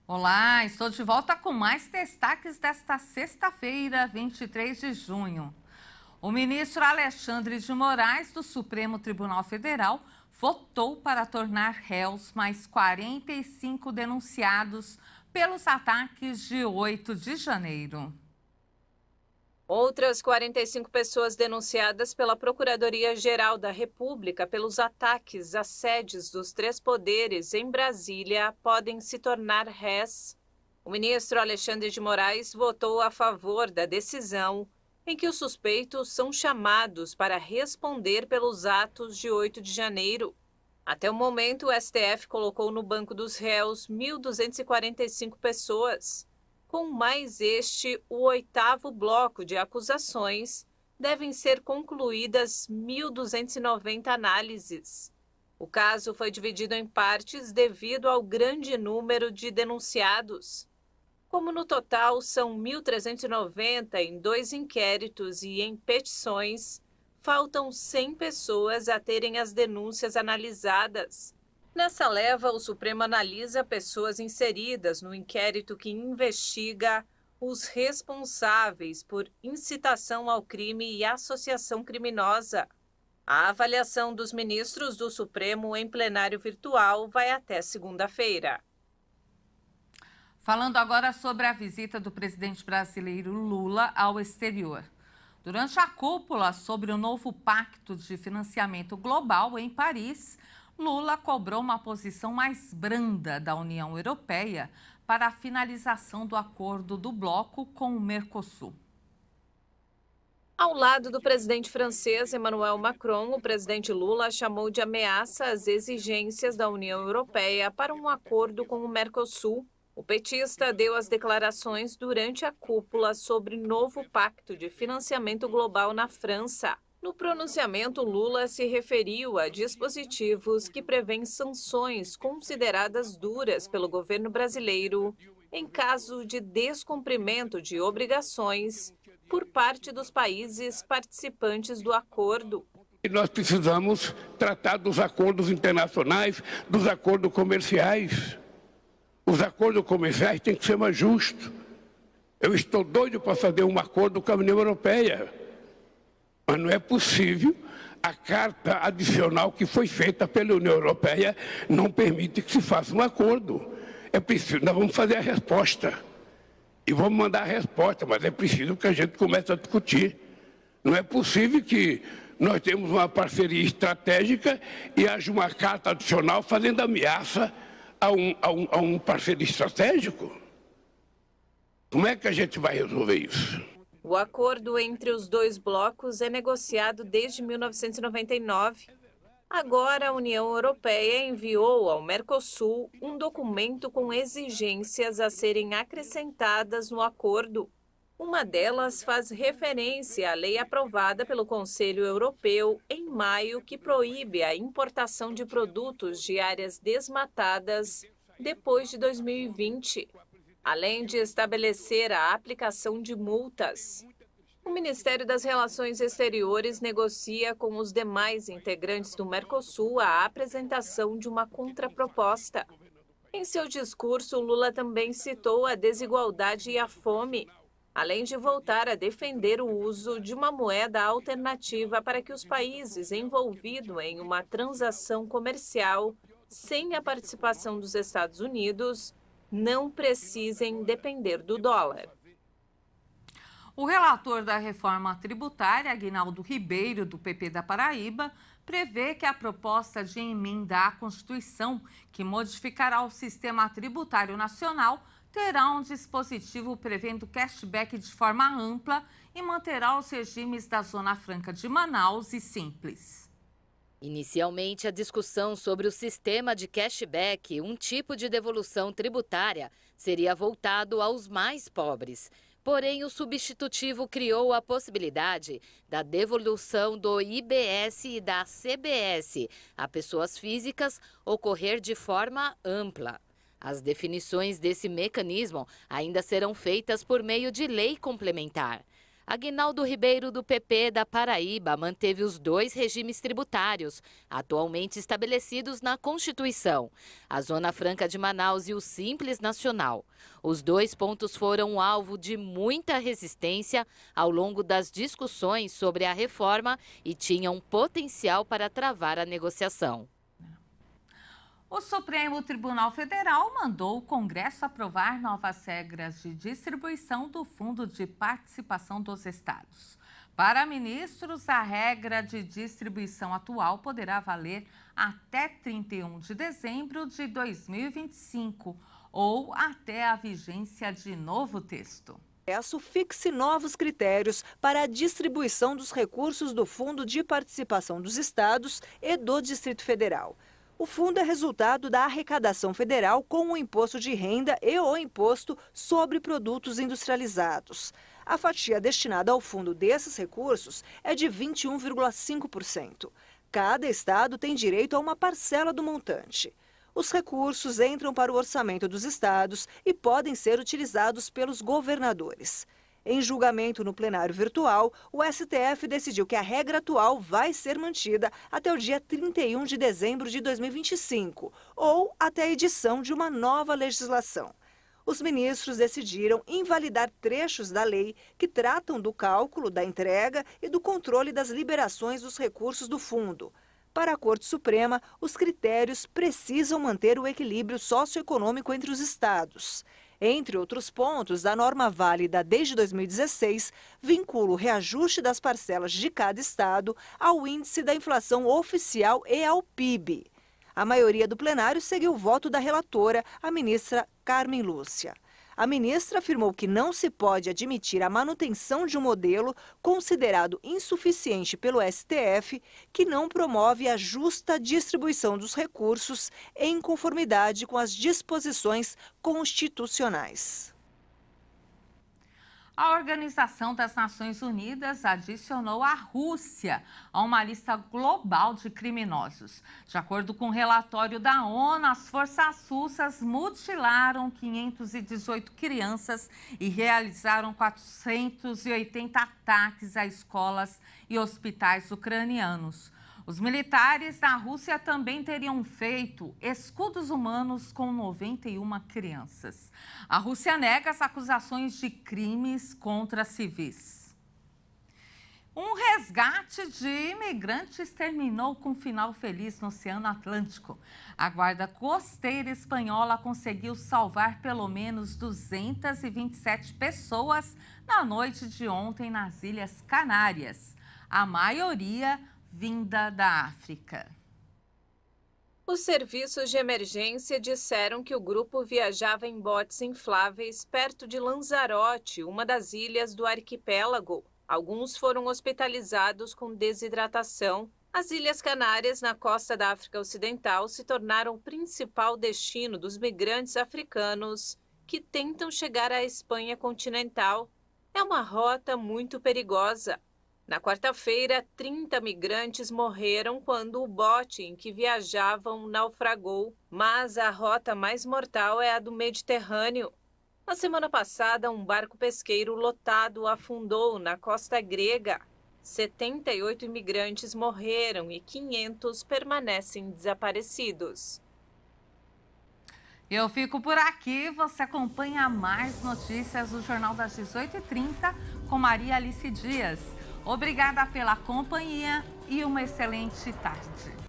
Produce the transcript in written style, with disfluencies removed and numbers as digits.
Olá, estou de volta com mais destaques desta sexta-feira, 23 de junho. O ministro Alexandre de Moraes, do Supremo Tribunal Federal, votou para tornar réus mais 45 denunciados pelos ataques de 8 de janeiro. Outras 45 pessoas denunciadas pela Procuradoria-Geral da República pelos ataques às sedes dos três poderes em Brasília podem se tornar réis. O ministro Alexandre de Moraes votou a favor da decisão em que os suspeitos são chamados para responder pelos atos de 8 de janeiro. Até o momento, o STF colocou no banco dos réus 1.245 pessoas. Com mais este, o 8º bloco de acusações, devem ser concluídas 1.290 análises. O caso foi dividido em partes devido ao grande número de denunciados. Como no total são 1.390 em 2 inquéritos e em petições, faltam 100 pessoas a terem as denúncias analisadas. Nessa leva, o Supremo analisa pessoas inseridas no inquérito que investiga os responsáveis por incitação ao crime e associação criminosa. A avaliação dos ministros do Supremo em plenário virtual vai até segunda-feira. Falando agora sobre a visita do presidente brasileiro Lula ao exterior. Durante a cúpula sobre o novo Pacto de Financiamento Global em Paris, Lula cobrou uma posição mais branda da União Europeia para a finalização do acordo do bloco com o Mercosul. Ao lado do presidente francês Emmanuel Macron, o presidente Lula chamou de ameaça as exigências da União Europeia para um acordo com o Mercosul. O petista deu as declarações durante a cúpula sobre novo Pacto de Financiamento Global na França. No pronunciamento, Lula se referiu a dispositivos que prevêem sanções consideradas duras pelo governo brasileiro em caso de descumprimento de obrigações por parte dos países participantes do acordo. Nós precisamos tratar dos acordos internacionais, dos acordos comerciais. Os acordos comerciais têm que ser mais justos. Eu estou doido para fazer um acordo com a União Europeia. Mas não é possível, a carta adicional que foi feita pela União Europeia não permite que se faça um acordo. É preciso, nós vamos fazer a resposta. E vamos mandar a resposta, mas é preciso que a gente comece a discutir. Não é possível que nós temos uma parceria estratégica e haja uma carta adicional fazendo ameaça a um parceiro estratégico. Como é que a gente vai resolver isso? O acordo entre os dois blocos é negociado desde 1999. Agora, a União Europeia enviou ao Mercosul um documento com exigências a serem acrescentadas no acordo. Uma delas faz referência à lei aprovada pelo Conselho Europeu em maio que proíbe a importação de produtos de áreas desmatadas depois de 2020. Além de estabelecer a aplicação de multas. O Ministério das Relações Exteriores negocia com os demais integrantes do Mercosul a apresentação de uma contraproposta. Em seu discurso, Lula também citou a desigualdade e a fome, além de voltar a defender o uso de uma moeda alternativa para que os países envolvidos em uma transação comercial sem a participação dos Estados Unidos não precisem depender do dólar. O relator da reforma tributária, Aguinaldo Ribeiro, do PP da Paraíba, prevê que a proposta de emenda à Constituição, que modificará o sistema tributário nacional, terá um dispositivo prevendo cashback de forma ampla e manterá os regimes da Zona Franca de Manaus e Simples. Inicialmente, a discussão sobre o sistema de cashback, um tipo de devolução tributária, seria voltado aos mais pobres. Porém, o substitutivo criou a possibilidade da devolução do IBS e da CBS a pessoas físicas ocorrer de forma ampla. As definições desse mecanismo ainda serão feitas por meio de lei complementar. Aguinaldo Ribeiro, do PP da Paraíba, manteve os 2 regimes tributários, atualmente estabelecidos na Constituição, a Zona Franca de Manaus e o Simples Nacional. Os 2 pontos foram alvo de muita resistência ao longo das discussões sobre a reforma e tinham potencial para travar a negociação. O Supremo Tribunal Federal mandou o Congresso aprovar novas regras de distribuição do Fundo de Participação dos Estados. Para ministros, a regra de distribuição atual poderá valer até 31 de dezembro de 2025 ou até a vigência de novo texto. O Congresso fixe novos critérios para a distribuição dos recursos do Fundo de Participação dos Estados e do Distrito Federal. O fundo é resultado da arrecadação federal com o imposto de renda e o imposto sobre produtos industrializados. A fatia destinada ao fundo desses recursos é de 21,5%. Cada estado tem direito a uma parcela do montante. Os recursos entram para o orçamento dos estados e podem ser utilizados pelos governadores. Em julgamento no plenário virtual, o STF decidiu que a regra atual vai ser mantida até o dia 31 de dezembro de 2025, ou até a edição de uma nova legislação. Os ministros decidiram invalidar trechos da lei que tratam do cálculo, da entrega e do controle das liberações dos recursos do fundo. Para a Corte Suprema, os critérios precisam manter o equilíbrio socioeconômico entre os estados. Entre outros pontos, a norma válida desde 2016 vincula o reajuste das parcelas de cada estado ao índice da inflação oficial e ao PIB. A maioria do plenário seguiu o voto da relatora, a ministra Carmen Lúcia. A ministra afirmou que não se pode admitir a manutenção de um modelo considerado insuficiente pelo STF, que não promove a justa distribuição dos recursos em conformidade com as disposições constitucionais. A Organização das Nações Unidas adicionou a Rússia a uma lista global de criminosos. De acordo com o relatório da ONU, as forças russas mutilaram 518 crianças e realizaram 480 ataques a escolas e hospitais ucranianos. Os militares da Rússia também teriam feito escudos humanos com 91 crianças. A Rússia nega as acusações de crimes contra civis. Um resgate de imigrantes terminou com final feliz no Oceano Atlântico. A Guarda Costeira Espanhola conseguiu salvar pelo menos 227 pessoas na noite de ontem nas Ilhas Canárias. A maioria vinda da África. Os serviços de emergência disseram que o grupo viajava em botes infláveis perto de Lanzarote, uma das ilhas do arquipélago. Alguns foram hospitalizados com desidratação. As Ilhas Canárias, na costa da África Ocidental, se tornaram o principal destino dos migrantes africanos que tentam chegar à Espanha continental. É uma rota muito perigosa. Na quarta-feira, 30 migrantes morreram quando o bote em que viajavam naufragou, mas a rota mais mortal é a do Mediterrâneo. Na semana passada, um barco pesqueiro lotado afundou na costa grega. 78 imigrantes morreram e 500 permanecem desaparecidos. Eu fico por aqui. Você acompanha mais notícias do Jornal das 18h30 com Maria Alice Dias. Obrigada pela companhia e uma excelente tarde.